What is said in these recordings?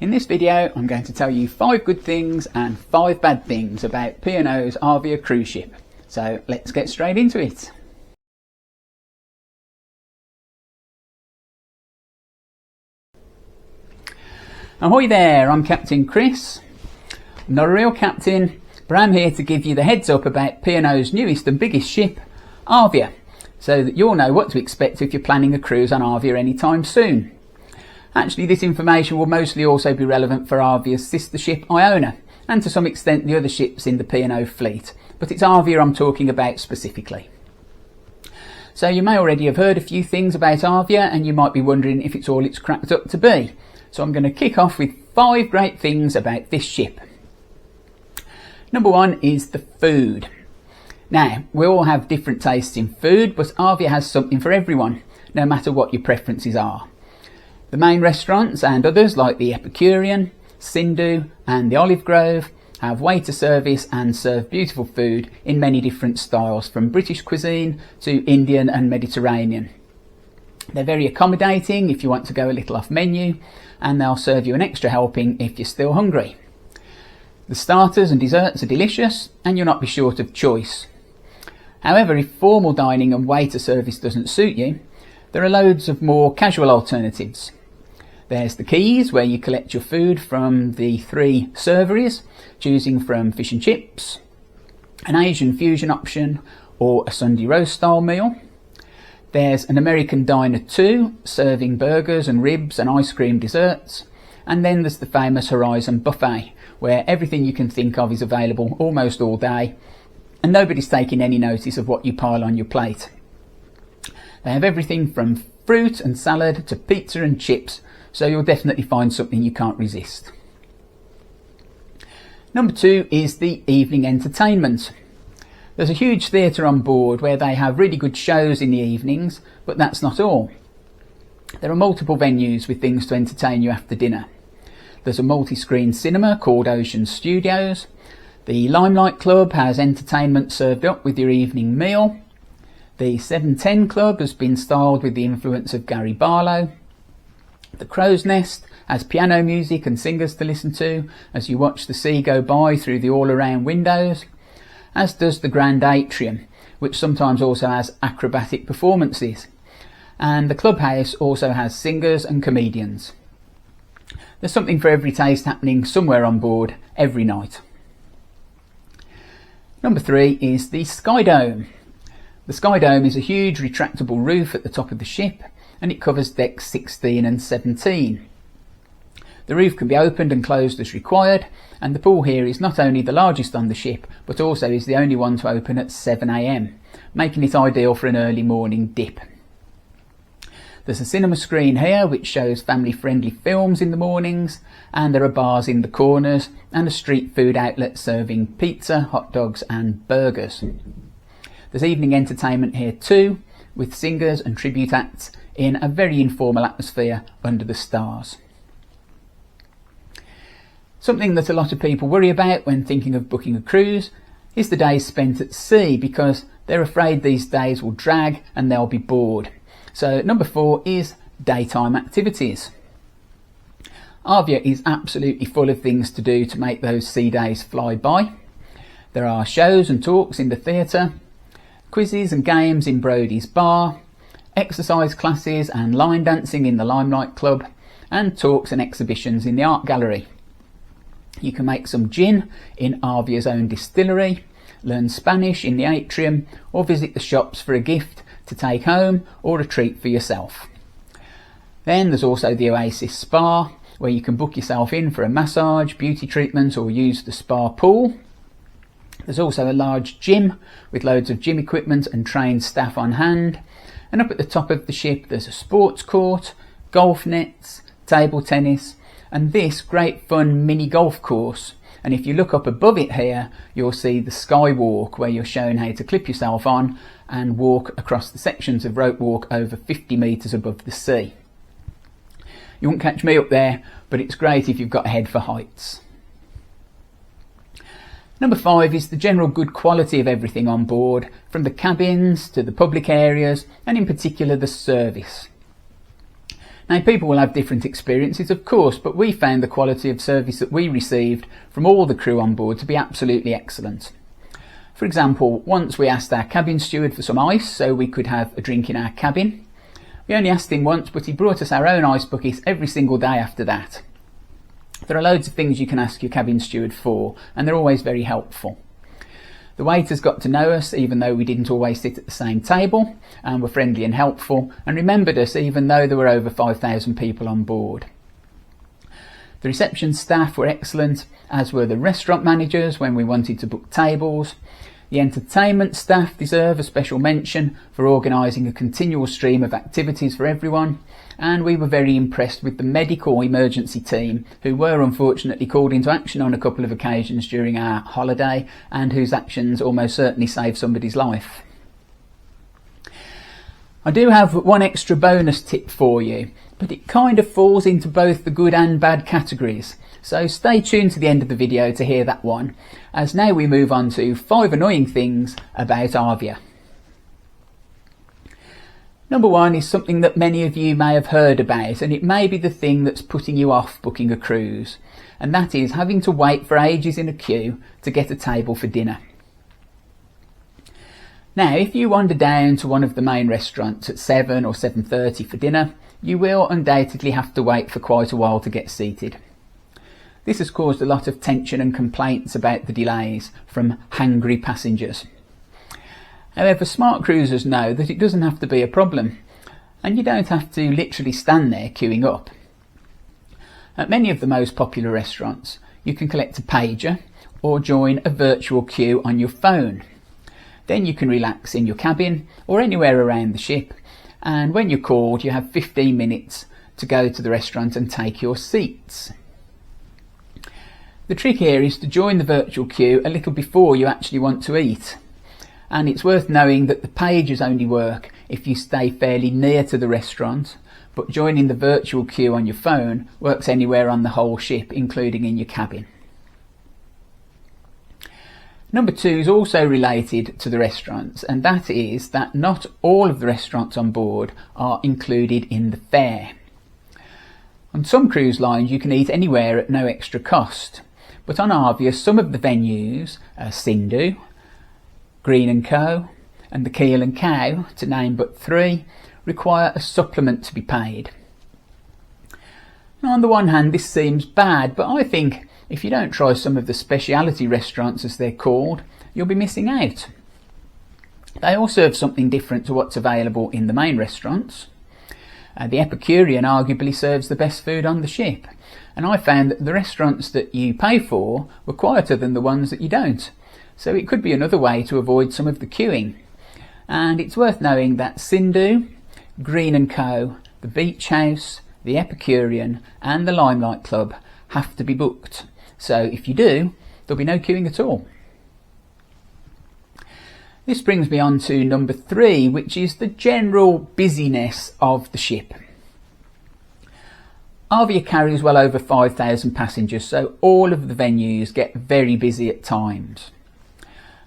In this video I'm going to tell you 5 good things and 5 bad things about P&O's Arvia cruise ship. So let's get straight into it. Ahoy there, I'm Captain Chris. I'm not a real captain, but I'm here to give you the heads up about P&O's newest and biggest ship, Arvia, so that you'll know what to expect if you're planning a cruise on Arvia anytime soon. Actually, this information will mostly also be relevant for Arvia's sister ship Iona, and to some extent the other ships in the P&O fleet, but it's Arvia I'm talking about specifically. So you may already have heard a few things about Arvia, and you might be wondering if it's all it's cracked up to be. So I'm going to kick off with 5 great things about this ship. Number 1 is the food. Now, we all have different tastes in food, but Arvia has something for everyone, no matter what your preferences are. The main restaurants and others like the Epicurean, Sindhu and the Olive Grove have waiter service and serve beautiful food in many different styles, from British cuisine to Indian and Mediterranean. They're very accommodating if you want to go a little off menu, and they'll serve you an extra helping if you're still hungry. The starters and desserts are delicious and you'll not be short of choice. However, if formal dining and waiter service doesn't suit you, there are loads of more casual alternatives. There's the Keys, where you collect your food from the 3 serveries, choosing from fish and chips, an Asian fusion option, or a Sunday roast style meal. There's an American Diner too, serving burgers and ribs and ice cream desserts. And then there's the famous Horizon Buffet, where everything you can think of is available almost all day, and nobody's taking any notice of what you pile on your plate. They have everything from fruit and salad to pizza and chips, so you'll definitely find something you can't resist. Number 2 is the evening entertainment. There's a huge theatre on board where they have really good shows in the evenings, but that's not all. There are multiple venues with things to entertain you after dinner. There's a multi-screen cinema called Ocean Studios. The Limelight Club has entertainment served up with your evening meal. The 710 Club has been styled with the influence of Gary Barlow. The Crow's Nest has piano music and singers to listen to as you watch the sea go by through the all-around windows, as does the Grand Atrium, which sometimes also has acrobatic performances. And the clubhouse also has singers and comedians. There's something for every taste happening somewhere on board every night. Number 3 is the Skydome. The Skydome is a huge retractable roof at the top of the ship, and it covers decks 16 and 17. The roof can be opened and closed as required, and the pool here is not only the largest on the ship, but also is the only one to open at 7 AM, making it ideal for an early morning dip. There's a cinema screen here which shows family-friendly films in the mornings, and there are bars in the corners and a street food outlet serving pizza, hot dogs and burgers. There's evening entertainment here too, with singers and tribute acts in a very informal atmosphere under the stars. Something that a lot of people worry about when thinking of booking a cruise is the days spent at sea, because they're afraid these days will drag and they'll be bored. So number 4 is daytime activities. Arvia is absolutely full of things to do to make those sea days fly by. There are shows and talks in the theatre, quizzes and games in Brodie's bar, exercise classes and line dancing in the Limelight Club, and talks and exhibitions in the art gallery. You can make some gin in Arvia's own distillery, learn Spanish in the atrium, or visit the shops for a gift to take home or a treat for yourself. Then there's also the Oasis Spa, where you can book yourself in for a massage, beauty treatment, or use the spa pool. There's also a large gym with loads of gym equipment and trained staff on hand. And up at the top of the ship there's a sports court, golf nets, table tennis, and this great fun mini golf course. And if you look up above it here, you'll see the skywalk, where you're shown how to clip yourself on and walk across the sections of rope walk over 50 metres above the sea. You won't catch me up there, but it's great if you've got a head for heights. Number 5 is the general good quality of everything on board, from the cabins to the public areas, and in particular the service. Now, people will have different experiences, of course, but we found the quality of service that we received from all the crew on board to be absolutely excellent. For example, once we asked our cabin steward for some ice so we could have a drink in our cabin. We only asked him once, but he brought us our own ice bucket every single day after that. There are loads of things you can ask your cabin steward for, and they're always very helpful. The waiters got to know us even though we didn't always sit at the same table, and were friendly and helpful, and remembered us even though there were over 5,000 people on board. The reception staff were excellent, as were the restaurant managers when we wanted to book tables. The entertainment staff deserve a special mention for organising a continual stream of activities for everyone, and we were very impressed with the medical emergency team, who were unfortunately called into action on a couple of occasions during our holiday, and whose actions almost certainly saved somebody's life. I do have one extra bonus tip for you, but it kind of falls into both the good and bad categories, so stay tuned to the end of the video to hear that one, as now we move on to 5 annoying things about Arvia. Number 1 is something that many of you may have heard about, and it may be the thing that's putting you off booking a cruise, and that is having to wait for ages in a queue to get a table for dinner. Now, if you wander down to one of the main restaurants at 7 or 7:30 for dinner, you will undoubtedly have to wait for quite a while to get seated. This has caused a lot of tension and complaints about the delays from hangry passengers. However, smart cruisers know that it doesn't have to be a problem, and you don't have to literally stand there queuing up. At many of the most popular restaurants, you can collect a pager or join a virtual queue on your phone. Then you can relax in your cabin or anywhere around the ship, and when you're called you have 15 minutes to go to the restaurant and take your seats. The trick here is to join the virtual queue a little before you actually want to eat, and it's worth knowing that the pages only work if you stay fairly near to the restaurant, but joining the virtual queue on your phone works anywhere on the whole ship, including in your cabin. Number 2 is also related to the restaurants, and that is that not all of the restaurants on board are included in the fare. On some cruise lines you can eat anywhere at no extra cost, but on Arvia some of the venues, Sindhu, Green & Co and the Keel & Cow, to name but 3, require a supplement to be paid. Now, on the one hand this seems bad, but I think if you don't try some of the speciality restaurants, as they're called, you'll be missing out. They all serve something different to what's available in the main restaurants. The Epicurean arguably serves the best food on the ship, and I found that the restaurants that you pay for were quieter than the ones that you don't, so it could be another way to avoid some of the queuing. And it's worth knowing that Sindhu, Green & Co, the Beach House, the Epicurean and the Limelight Club have to be booked. So if you do, there'll be no queuing at all. This brings me on to number 3, which is the general busyness of the ship. Arvia carries well over 5,000 passengers, so all of the venues get very busy at times.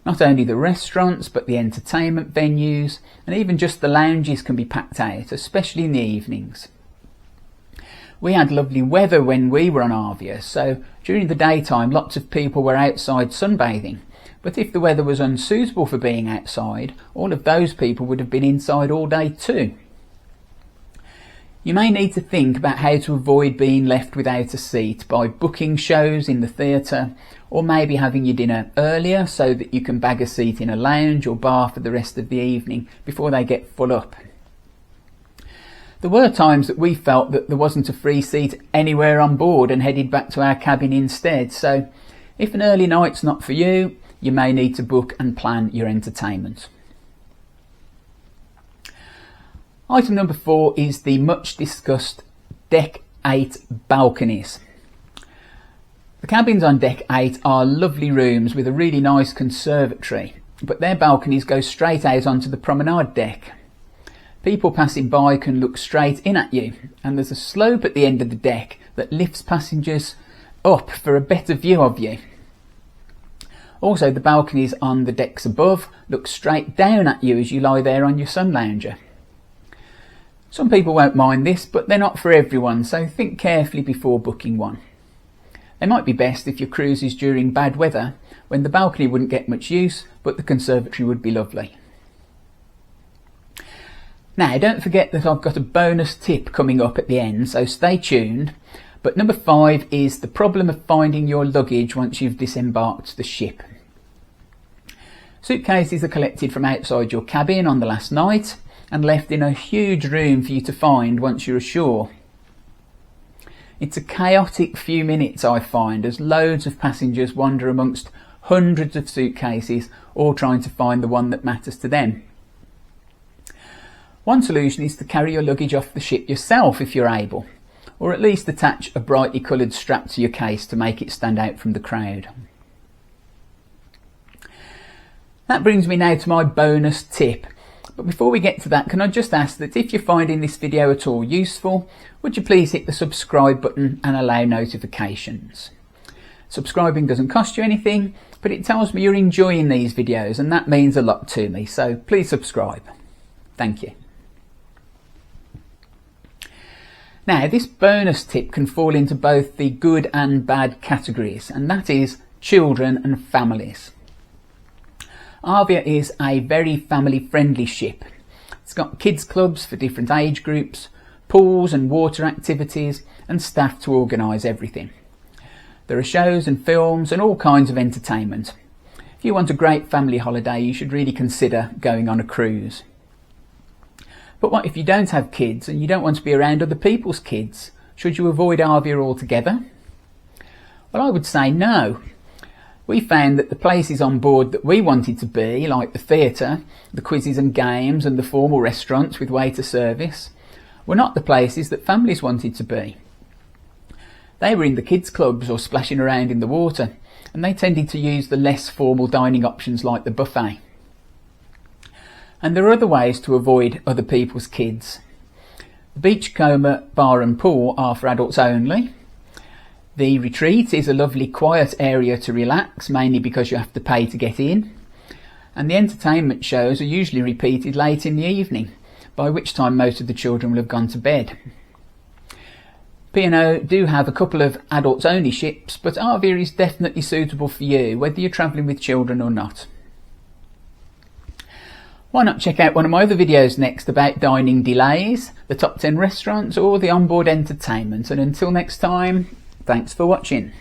Not only the restaurants, but the entertainment venues, and even just the lounges can be packed out, especially in the evenings. We had lovely weather when we were on Arvia, so during the daytime lots of people were outside sunbathing, but if the weather was unsuitable for being outside, all of those people would have been inside all day too. You may need to think about how to avoid being left without a seat by booking shows in the theatre, or maybe having your dinner earlier so that you can bag a seat in a lounge or bar for the rest of the evening before they get full up. There were times that we felt that there wasn't a free seat anywhere on board and headed back to our cabin instead, so if an early night's not for you, you may need to book and plan your entertainment. Item number 4 is the much discussed Deck 8 balconies. The cabins on Deck 8 are lovely rooms with a really nice conservatory, but their balconies go straight out onto the promenade deck. People passing by can look straight in at you, and there's a slope at the end of the deck that lifts passengers up for a better view of you. Also, the balconies on the decks above look straight down at you as you lie there on your sun lounger. Some people won't mind this, but they're not for everyone, so think carefully before booking one. They might be best if your cruise is during bad weather, when the balcony wouldn't get much use, but the conservatory would be lovely. Now, don't forget that I've got a bonus tip coming up at the end, so stay tuned. But number 5 is the problem of finding your luggage once you've disembarked the ship. Suitcases are collected from outside your cabin on the last night and left in a huge room for you to find once you're ashore. It's a chaotic few minutes, I find, as loads of passengers wander amongst hundreds of suitcases, all trying to find the one that matters to them. One solution is to carry your luggage off the ship yourself if you're able, or at least attach a brightly coloured strap to your case to make it stand out from the crowd. That brings me now to my bonus tip. But before we get to that, can I just ask that if you're finding this video at all useful, would you please hit the subscribe button and allow notifications. Subscribing doesn't cost you anything, but it tells me you're enjoying these videos, and that means a lot to me, so please subscribe. Thank you. Now, this bonus tip can fall into both the good and bad categories, and that is children and families. Arvia is a very family-friendly ship. It's got kids clubs for different age groups, pools and water activities, and staff to organise everything. There are shows and films and all kinds of entertainment. If you want a great family holiday, you should really consider going on a cruise. But what if you don't have kids and you don't want to be around other people's kids? Should you avoid Arvia altogether? Well, I would say no. We found that the places on board that we wanted to be, like the theatre, the quizzes and games and the formal restaurants with waiter service, were not the places that families wanted to be. They were in the kids' clubs or splashing around in the water, and they tended to use the less formal dining options like the buffet. And there are other ways to avoid other people's kids. The beachcomber, bar and pool are for adults only. The retreat is a lovely quiet area to relax, mainly because you have to pay to get in. And the entertainment shows are usually repeated late in the evening, by which time most of the children will have gone to bed. P&O do have a couple of adults only ships, but Arvia is definitely suitable for you, whether you're travelling with children or not. Why not check out one of my other videos next about dining delays, the top 10 restaurants or the onboard entertainment, and until next time, thanks for watching.